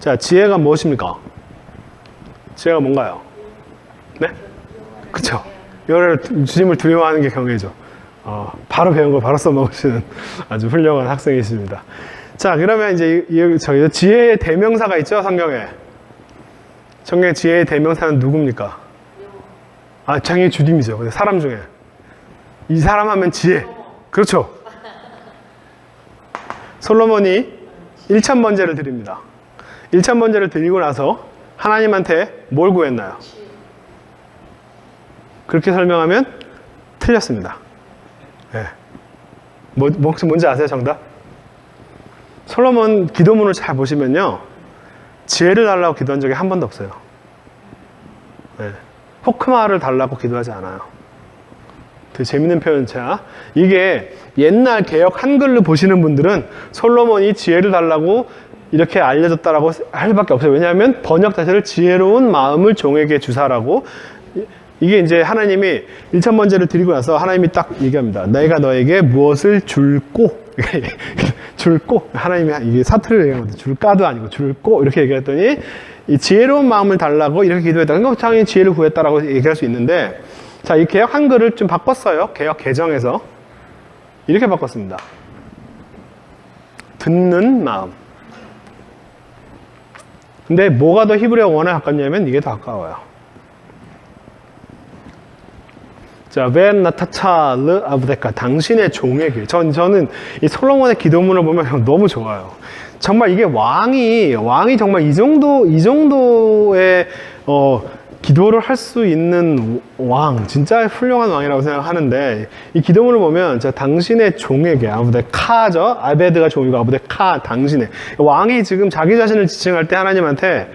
자, 지혜가 무엇입니까? 지혜가 뭔가요? 네? 그쵸. 이거를 주님을 두려워하는 게 경외죠. 바로 배운 걸 바로 써먹으시는 아주 훌륭한 학생이십니다. 자, 그러면 이제 저희 지혜의 대명사가 있죠, 성경에. 성경의 지혜의 대명사는 누굽니까? 당연히 주님이죠. 사람 중에. 이 사람 하면 지혜. 그렇죠. 솔로몬이 1,000번제를 드립니다. 1,000번제를 드리고 나서 하나님한테 뭘 구했나요? 그렇게 설명하면 틀렸습니다. 네. 혹시 뭔지 아세요, 정답? 솔로몬 기도문을 잘 보시면요, 지혜를 달라고 기도한 적이 한 번도 없어요. 네. 호크마를 달라고 기도하지 않아요. 되게 재밌는 표현이야. 이게 옛날 개역 한글로 보시는 분들은 솔로몬이 지혜를 달라고 이렇게 알려졌다라고 할 수밖에 없어요. 왜냐하면 번역 자체를 지혜로운 마음을 종에게 주사라고, 이게 이제 하나님이 1,000번제를 드리고 나서 하나님이 딱 얘기합니다. 내가 너에게 무엇을 줄꼬. 줄꼬. 하나님이 이게 사투리를 얘기하거든요. 줄까도 아니고 줄꼬. 이렇게 얘기했더니 이 지혜로운 마음을 달라고 이렇게 기도했다. 그러니까 당연히 지혜를 구했다라고 얘기할 수 있는데, 자, 이 개역 한글을 좀 바꿨어요. 개역 개정에서. 이렇게 바꿨습니다. 듣는 마음. 근데 뭐가 더 히브리어 원어에 가깝냐면 이게 더 가까워요. 자, 벤 나타차 르 아브데카, 당신의 종에게. 저는 이 솔로몬의 기도문을 보면 너무 좋아요. 정말 이게 왕이 정말 이 정도의 기도를 할 수 있는 왕, 진짜 훌륭한 왕이라고 생각하는데, 이 기도문을 보면 당신의 종에게, 아브데카죠. 아베드가 종이고 아브데카, 당신의. 왕이 지금 자기 자신을 지칭할 때 하나님한테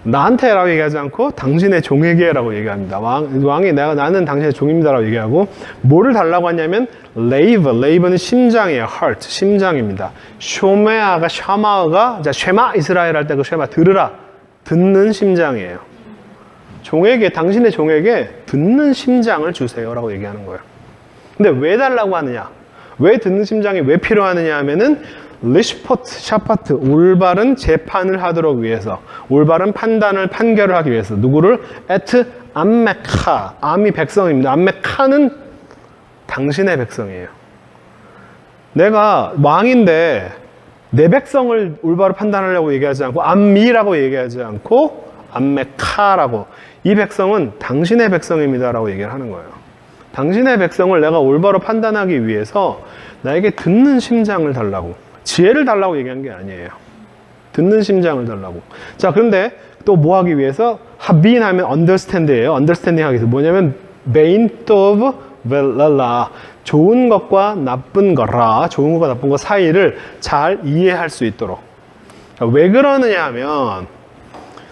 나한테 라고 얘기하지 않고 당신의 종에게 라고 얘기합니다. 왕이 나는 당신의 종입니다 라고 얘기하고, 뭐를 달라고 하냐면 레이브는 심장이에요. heart, 심장입니다. 쇼메아가 샤마가, 쉐마 이스라엘 할 때 그 쉐마, 들으라, 듣는 심장이에요. 종에게, 당신의 종에게 듣는 심장을 주세요 라고 얘기하는 거예요. 근데 왜 달라고 하느냐, 왜 듣는 심장이 왜 필요하느냐 하면은 리시포트, 샤파트, 올바른 재판을 하도록 위해서, 올바른 판결을 하기 위해서. 누구를? 에트 암메카, 암이 백성입니다. 암메카는 당신의 백성이에요. 내가 왕인데 내 백성을 올바로 판단하려고 얘기하지 않고, 암미라고 얘기하지 않고 암메카라고, 이 백성은 당신의 백성입니다 라고 얘기를 하는 거예요. 당신의 백성을 내가 올바로 판단하기 위해서 나에게 듣는 심장을 달라고, 지혜를 달라고 얘기한 게 아니에요. 듣는 심장을 달라고. 자, 그런데 또 뭐 하기 위해서? 하빈 하면 understand예요. understanding 하기 위해서 뭐냐면 main of velala, 좋은 것과 나쁜 거라, 좋은 것과 나쁜 것 사이를 잘 이해할 수 있도록. 자, 왜 그러느냐 하면,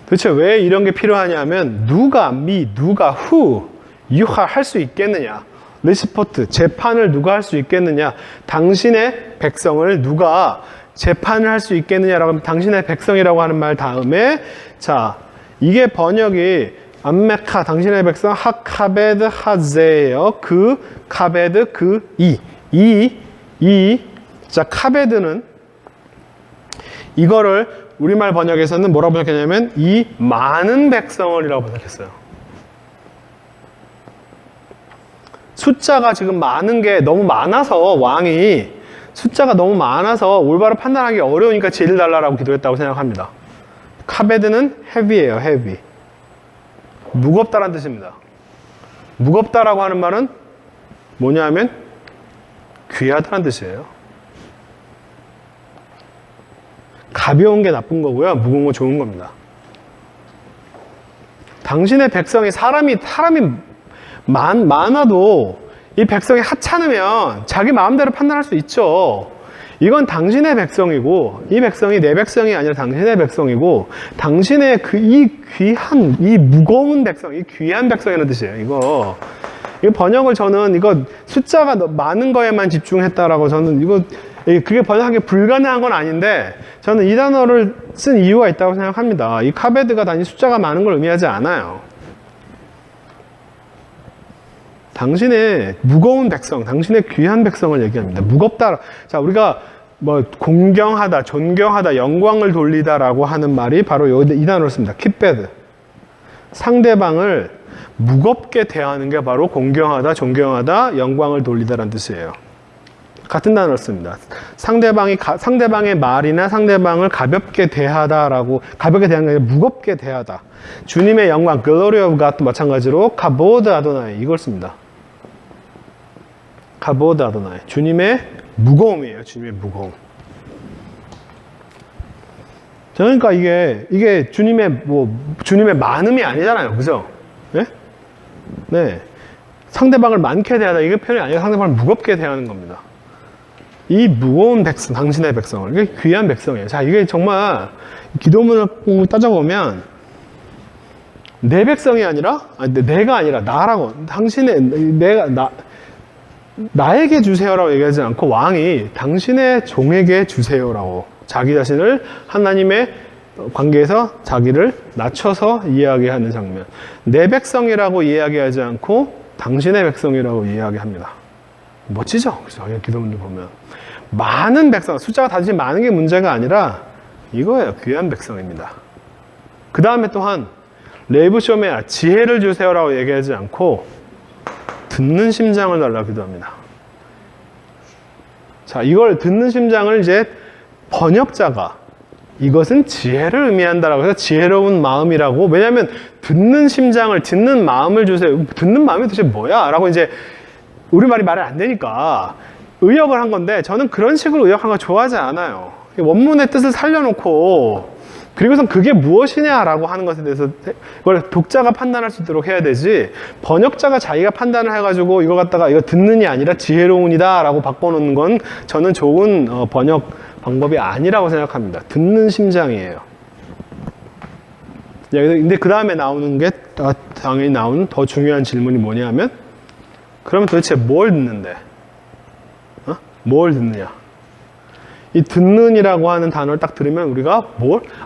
도대체 왜 이런 게 필요하냐 하면, 누가 who, 유하 할 수 있겠느냐, 리스포트, 재판을 누가 할 수 있겠느냐, 당신의 백성을 누가 재판을 할 수 있겠느냐라고 하면 당신의 백성이라고 하는 말 다음에, 자, 이게 번역이 암메카, 당신의 백성, 하카베드 하제예요. 그 카베드, 자, 카베드는 이거를 우리말 번역에서는 뭐라고 번역했냐면 이 많은 백성을이라고 번역했어요. 숫자가 지금 많은 게 너무 많아서, 왕이 숫자가 너무 많아서 올바로 판단하기 어려우니까 지혜를 달라라고 기도했다고 생각합니다. 카베드는 heavy예요. heavy. 무겁다라는 뜻입니다. 무겁다라고 하는 말은 뭐냐 하면 귀하다는 뜻이에요. 가벼운 게 나쁜 거고요, 무거운 거 좋은 겁니다. 당신의 백성이 사람이 많아도 이 백성이 하찮으면 자기 마음대로 판단할 수 있죠. 이건 당신의 백성이고, 이 백성이 내 백성이 아니라 당신의 백성이고, 당신의 이 무거운 백성, 이 귀한 백성이라는 뜻이에요. 이거 번역을 저는 이거 숫자가 많은 거에만 집중했다라고, 저는 그게 번역하기 불가능한 건 아닌데, 저는 이 단어를 쓴 이유가 있다고 생각합니다. 이 카베드가 단지 숫자가 많은 걸 의미하지 않아요. 당신의 무거운 백성, 당신의 귀한 백성을 얘기합니다. 무겁다. 자, 우리가 뭐 공경하다, 존경하다, 영광을 돌리다라고 하는 말이 바로 이 단어를 씁니다. 킵베드. 상대방을 무겁게 대하는 게 바로 공경하다, 존경하다, 영광을 돌리다라는 뜻이에요. 같은 단어를 씁니다. 상대방의 말이나 상대방을 가볍게 대하다라고, 가볍게 대하는 게 아니라 무겁게 대하다. 주님의 영광, glory of God도 마찬가지로 카보드 아도나이 이걸 씁니다. 카보드 아도나이. 주님의 무거움이에요. 주님의 무거움. 그러니까 이게 주님의 많음이 아니잖아요. 그죠? 네? 네. 상대방을 많게 대하다. 이게 표현이 아니라 상대방을 무겁게 대하는 겁니다. 이 무거운 백성, 당신의 백성을. 이게 귀한 백성이에요. 자, 이게 정말 기도문을 따져보면 내 백성이 아니라, 내가 아니라 나라고. 나에게 주세요라고 얘기하지 않고 왕이 당신의 종에게 주세요라고 자기 자신을 하나님의 관계에서 자기를 낮춰서 이야기하는 장면. 내 백성이라고 이야기하지 않고 당신의 백성이라고 이야기합니다. 멋지죠? 그죠? 기도문을 보면. 많은 백성, 숫자가 단지 많은 게 문제가 아니라 이거예요. 귀한 백성입니다. 그 다음에 또한 레이브쇼메아, 지혜를 주세요라고 얘기하지 않고 듣는 심장을 달라고 기도합니다. 자, 이걸 듣는 심장을 이제 번역자가 이것은 지혜를 의미한다라고 해서 지혜로운 마음이라고, 왜냐하면 듣는 심장을, 듣는 마음을 주세요. 듣는 마음이 도대체 뭐야? 라고 이제 우리말이 말이 안 되니까 의역을 한 건데, 저는 그런 식으로 의역한 거 좋아하지 않아요. 원문의 뜻을 살려놓고 그리고선 그게 무엇이냐라고 하는 것에 대해서 그걸 독자가 판단할 수 있도록 해야 되지, 번역자가 자기가 판단을 해가지고 이거 갖다가 이거 듣는이 아니라 지혜로운이다 라고 바꿔놓는 건 저는 좋은 번역 방법이 아니라고 생각합니다. 듣는 심장이에요. 근데 그 다음에 나오는 게 당연히 나오는 더 중요한 질문이 뭐냐면, 그러면 도대체 뭘 듣는데? 뭘 듣느냐? 이 듣는이라고 하는 단어를 딱 들으면 우리가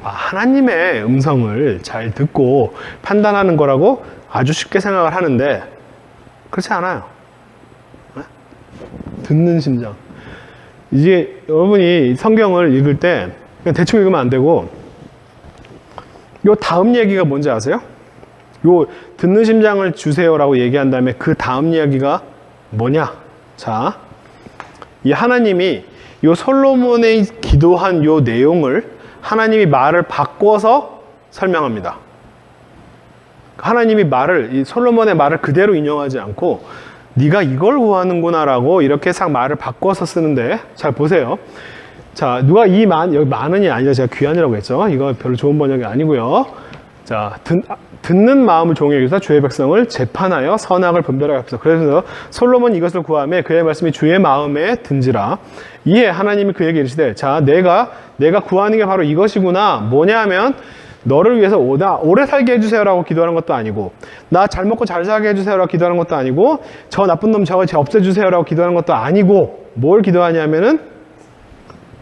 하나님의 음성을 잘 듣고 판단하는 거라고 아주 쉽게 생각을 하는데, 그렇지 않아요. 듣는 심장. 이제 여러분이 성경을 읽을 때 그냥 대충 읽으면 안 되고, 요 다음 얘기가 뭔지 아세요? 요 듣는 심장을 주세요라고 얘기한 다음에 그 다음 이야기가 뭐냐? 자, 이 하나님이 요 솔로몬의 기도한 요 내용을 하나님이 말을 바꿔서 설명합니다. 하나님이 이 솔로몬의 말을 그대로 인용하지 않고 네가 이걸 구하는구나라고 이렇게 싹 말을 바꿔서 쓰는데, 잘 보세요. 자, 누가 여기 많은이 아니라 제가 귀한이라고 했죠. 이거 별로 좋은 번역이 아니고요. 자, 듣는 마음을 종에게 주사 주의 백성을 재판하여 선악을 분별하게 하소서. 그래서 솔로몬이 이것을 구하매 그의 말씀이 주의 마음에 든지라. 이에 하나님이 그에게 이르시되, 자, 내가 구하는 게 바로 이것이구나. 뭐냐 하면 너를 위해서 오래 살게 해주세요라고 기도하는 것도 아니고, 나 잘 먹고 잘 살게 해주세요라고 기도하는 것도 아니고, 저 나쁜 놈 저거 없애주세요라고 기도하는 것도 아니고, 뭘 기도하냐면은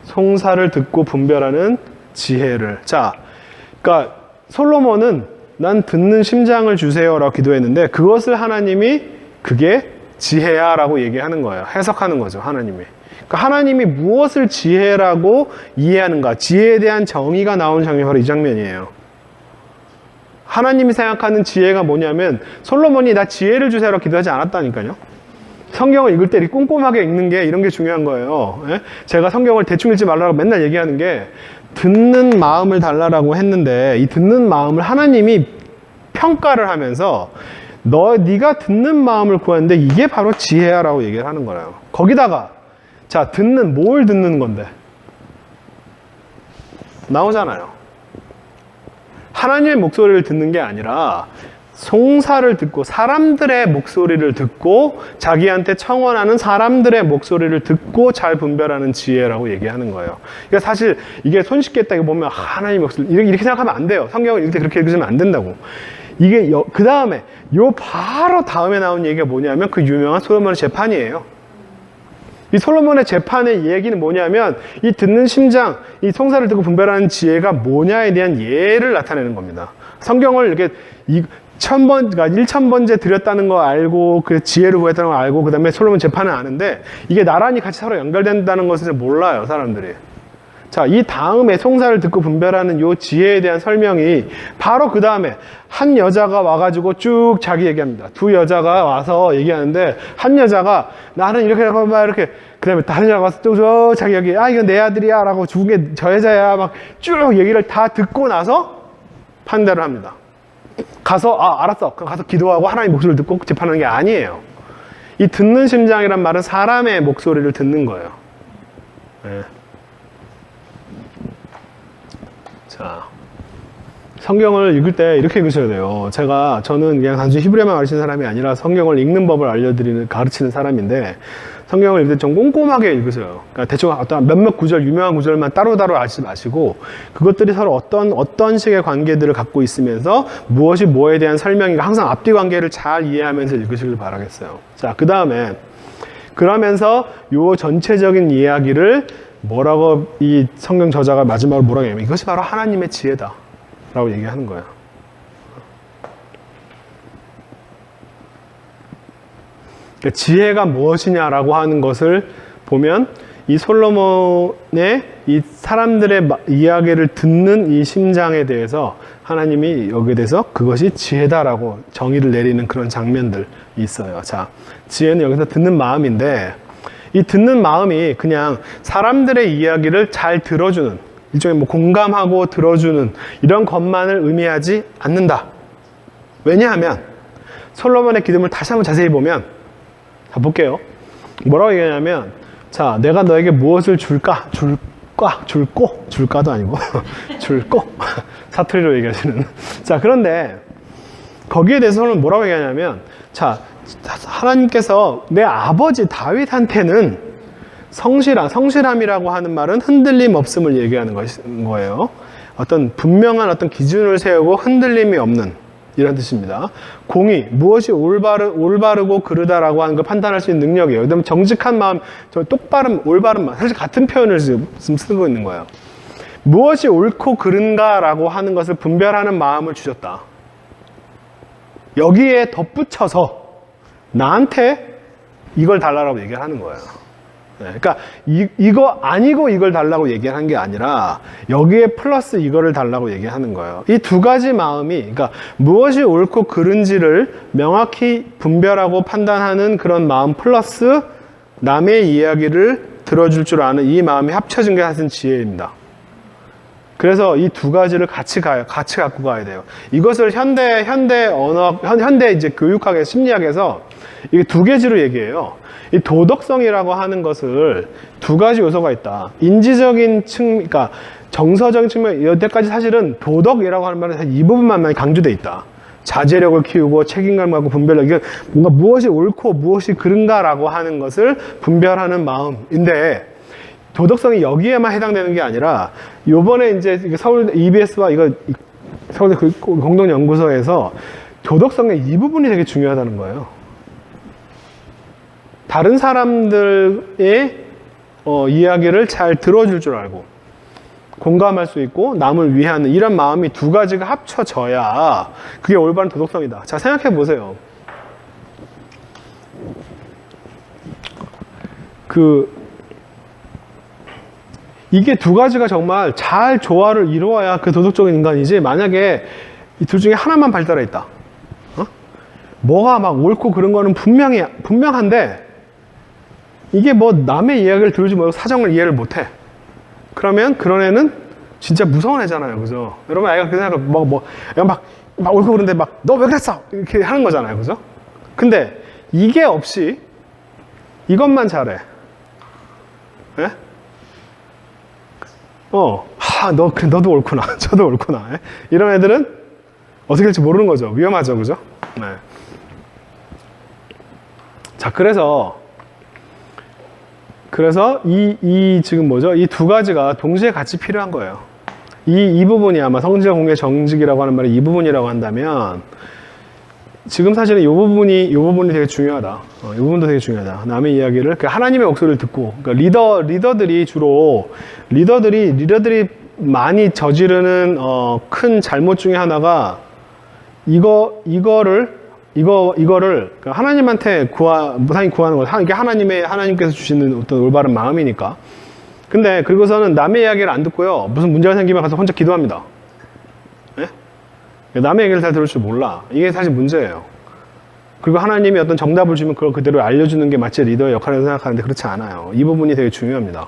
송사를 듣고 분별하는 지혜를. 자, 그러니까 솔로몬은 난 듣는 심장을 주세요라고 기도했는데, 그것을 하나님이 그게 지혜야라고 얘기하는 거예요. 해석하는 거죠, 하나님이. 그러니까 하나님이 무엇을 지혜라고 이해하는가, 지혜에 대한 정의가 나오는 장면이 바로 이 장면이에요. 하나님이 생각하는 지혜가 뭐냐면, 솔로몬이 나 지혜를 주세요라고 기도하지 않았다니까요. 성경을 읽을 때 이렇게 꼼꼼하게 읽는 게, 이런 게 중요한 거예요. 예? 제가 성경을 대충 읽지 말라고 맨날 얘기하는 게, 듣는 마음을 달라라고 했는데, 이 듣는 마음을 하나님이 평가를 하면서 네가 듣는 마음을 구하는데 이게 바로 지혜야라고 얘기를 하는 거예요. 거기다가 자, 뭘 듣는 건데? 나오잖아요. 하나님의 목소리를 듣는 게 아니라 송사를 듣고, 사람들의 목소리를 듣고, 자기한테 청원하는 사람들의 목소리를 듣고 잘 분별하는 지혜라고 얘기하는 거예요. 그러니까 사실 이게 손쉽게 했다 이거 보면 하나님 목소리 이렇게 생각하면 안 돼요. 성경을 읽을 때 그렇게 읽으시면 안 된다고. 이게 그 다음에 바로 다음에 나온 얘기가 뭐냐면 그 유명한 솔로몬의 재판이에요. 이 솔로몬의 재판의 얘기는 뭐냐면, 이 듣는 심장, 이 송사를 듣고 분별하는 지혜가 뭐냐에 대한 예를 나타내는 겁니다. 성경을 이렇게 그러니까 1000번째 드렸다는 거 알고, 그 지혜를 구했다는 거 알고, 그 다음에 솔로몬 재판은 아는데, 이게 나란히 같이 서로 연결된다는 것을 몰라요, 사람들이. 자, 이 다음에 송사를 듣고 분별하는 요 지혜에 대한 설명이 바로 그 다음에 한 여자가 와가지고 쭉 자기 얘기합니다. 두 여자가 와서 얘기하는데, 한 여자가 나는 이렇게 하고 막 이렇게, 그 다음에 다른 여자가 와서 또 자기 얘기, 이건 내 아들이야 라고 죽은 게 저 여자야 막 쭉 얘기를 다 듣고 나서 판단을 합니다. 가서 알았어. 그럼 가서 기도하고 하나님 목소리를 듣고 재판하는 게 아니에요. 이 듣는 심장이란 말은 사람의 목소리를 듣는 거예요. 네. 자, 성경을 읽을 때 이렇게 읽으셔야 돼요. 저는 그냥 단순히 히브리어만 가르치는 사람이 아니라 성경을 읽는 법을 가르치는 사람인데, 성경을 읽을 때 좀 꼼꼼하게 읽으세요. 그러니까 대충 어떤 몇몇 구절, 유명한 구절만 따로따로 알지 마시고, 그것들이 서로 어떤 식의 관계들을 갖고 있으면서 무엇이 뭐에 대한 설명이 항상 앞뒤 관계를 잘 이해하면서 읽으시길 바라겠어요. 자, 그 다음에 그러면서 요 전체적인 이야기를 뭐라고 이 성경 저자가 마지막으로 뭐라고 얘기하면 이것이 바로 하나님의 지혜다 라고 얘기하는 거예요. 그러니까 지혜가 무엇이냐라고 하는 것을 보면 이 솔로몬의 이 사람들의 이야기를 듣는 이 심장에 대해서 하나님이 여기에 대해서 그것이 지혜다라고 정의를 내리는 그런 장면들이 있어요. 자, 지혜는 여기서 듣는 마음인데, 이 듣는 마음이 그냥 사람들의 이야기를 잘 들어주는, 일종의 뭐 공감하고 들어주는 이런 것만을 의미하지 않는다. 왜냐하면 솔로몬의 기도를 다시 한번 자세히 보면, 자, 볼게요. 뭐라고 얘기하냐면, 자, 내가 너에게 무엇을 줄까도 아니고 줄고 사투리로 얘기하시는. 자, 그런데 거기에 대해서는 뭐라고 얘기하냐면, 자, 하나님께서 내 아버지 다윗한테는 성실함이라고 하는 말은 흔들림 없음을 얘기하는 거예요. 어떤 분명한 어떤 기준을 세우고 흔들림이 없는 이런 뜻입니다. 공의, 무엇이 올바르고 그르다라고 하는 걸 판단할 수 있는 능력이에요. 그다음에 정직한 마음, 올바른 마음, 사실 같은 표현을 지금 쓰고 있는 거예요. 무엇이 옳고 그른가라고 하는 것을 분별하는 마음을 주셨다. 여기에 덧붙여서 나한테 이걸 달라고 얘기를 하는 거예요. 그러니까 이거 아니고 이걸 달라고 얘기하는 게 아니라 여기에 플러스 이거를 달라고 얘기하는 거예요. 이 두 가지 마음이, 그러니까 무엇이 옳고 그른지를 명확히 분별하고 판단하는 그런 마음 플러스 남의 이야기를 들어줄 줄 아는 이 마음이 합쳐진 게 사실 지혜입니다. 그래서 이 두 가지를 같이 갖고 가야 돼요. 이것을 현대 이제 교육학의 심리학에서 이게 두 가지로 얘기해요. 이 도덕성이라고 하는 것을 두 가지 요소가 있다. 인지적인 그러니까 정서적인 측면, 여태까지 사실은 도덕이라고 하는 말은 이 부분만 많이 강조돼 있다. 자제력을 키우고 책임감 갖고 분별력, 이게 뭔가 무엇이 옳고 무엇이 그른가라고 하는 것을 분별하는 마음인데, 도덕성이 여기에만 해당되는 게 아니라 요번에 이제 서울 EBS와 서울대 공동연구소에서 도덕성의 이 부분이 되게 중요하다는 거예요. 다른 사람들의 이야기를 잘 들어줄 줄 알고 공감할 수 있고 남을 위하는 이런 마음이 두 가지가 합쳐져야 그게 올바른 도덕성이다. 자, 생각해 보세요. 이게 두 가지가 정말 잘 조화를 이루어야 그 도덕적인 인간이지, 만약에 이 둘 중에 하나만 발달해 있다. 뭐가 막 옳고 그런 거는 분명한데 이게 뭐 남의 이야기를 들어주지 못하고 사정을 이해를 못해. 그러면 그런 애는 진짜 무서운 애잖아요. 그죠? 여러분, 애가 그 생각을 막 옳고 그런데 막 너 왜 그랬어? 이렇게 하는 거잖아요. 그죠? 근데 이게 없이 이것만 잘해. 예? 너도 옳구나. 저도 옳구나. 예? 이런 애들은 어떻게 될지 모르는 거죠. 위험하죠. 그죠? 네. 자, 그래서 지금 뭐죠? 이 두 가지가 동시에 같이 필요한 거예요. 이 부분이 아마 성질과 공의 정직이라고 하는 말이 이 부분이라고 한다면, 지금 사실은 이 부분이 되게 중요하다. 이 부분도 되게 중요하다. 남의 이야기를, 그러니까 하나님의 목소리를 듣고, 그러니까 리더들이 많이 저지르는 큰 잘못 중에 하나가 이거를 그러니까 하나님한테 무상히 구하는 거, 이게 하나님께서 주시는 어떤 올바른 마음이니까. 근데 그리고서는 남의 이야기를 안 듣고요, 무슨 문제가 생기면 가서 혼자 기도합니다. 예? 남의 얘기를 잘 들을 줄 몰라. 이게 사실 문제예요. 그리고 하나님이 어떤 정답을 주면 그걸 그대로 알려주는 게 마치 리더의 역할이라고 생각하는데 그렇지 않아요. 이 부분이 되게 중요합니다.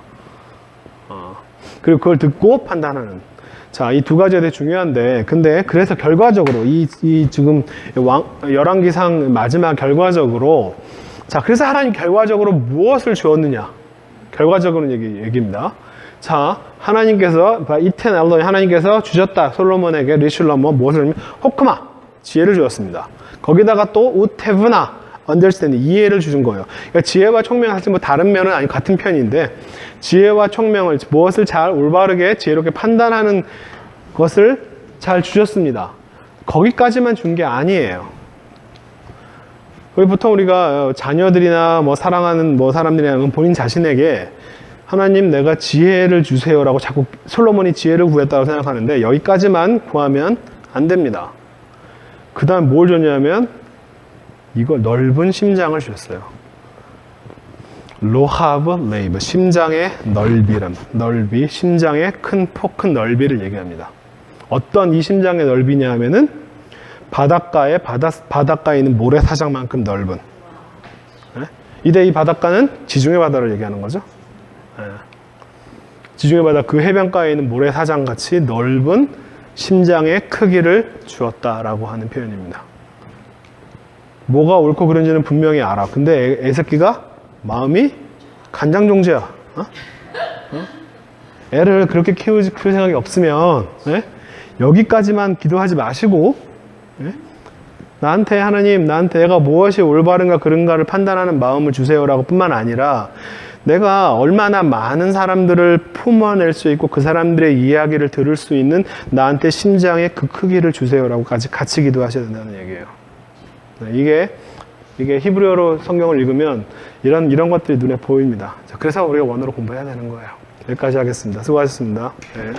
그리고 그걸 듣고 판단하는. 자, 이 두 가지가 되게 중요한데, 근데 그래서 결과적으로 이 지금 열왕기상 마지막 결과적으로, 자, 그래서 하나님 결과적으로 무엇을 주었느냐? 결과적으로는 얘기입니다. 자, 하나님께서 이텐 엘로히 하나님께서 주셨다. 솔로몬에게 리슐러머 무엇을 주냐면 호크마 지혜를 주었습니다. 거기다가 또 우테브나 언더스탠딩 이해를 주신 거예요. 그러니까 지혜와 총명은 사실 뭐 다른 면은 아니고 같은 편인데, 지혜와 총명을 무엇을 잘 올바르게 지혜롭게 판단하는 것을 잘 주셨습니다. 거기까지만 준 게 아니에요. 보통 우리가 자녀들이나 뭐 사랑하는 뭐 사람들이나 본인 자신에게 하나님 내가 지혜를 주세요라고 자꾸 솔로몬이 지혜를 구했다고 생각하는데, 여기까지만 구하면 안 됩니다. 그 다음 뭘 줬냐면 이거 넓은 심장을 주셨어요. 로하브 레이브, 심장의 넓이, 심장의 큰 넓이를 얘기합니다. 어떤 이 심장의 넓이냐 하면은 바닷가에 있는 모래사장만큼 넓은. 이때 이 바닷가는 지중해 바다를 얘기하는 거죠. 지중해 바다 그 해변가에 있는 모래사장 같이 넓은 심장의 크기를 주었다라고 하는 표현입니다. 뭐가 옳고 그른지는 분명히 알아. 근데 애새끼가 마음이 간장종지야. 애를 그렇게 키울 생각이 없으면 여기까지만 기도하지 마시고 하나님 나한테 내가 무엇이 올바른가 그른가를 판단하는 마음을 주세요라고 뿐만 아니라, 내가 얼마나 많은 사람들을 품어낼 수 있고 그 사람들의 이야기를 들을 수 있는 나한테 심장의 그 크기를 주세요라고까지 같이 기도하셔야 된다는 얘기예요. 이게 히브리어로 성경을 읽으면 이런 것들이 눈에 보입니다. 자, 그래서 우리가 원어로 공부해야 되는 거예요. 여기까지 하겠습니다. 수고하셨습니다. 네.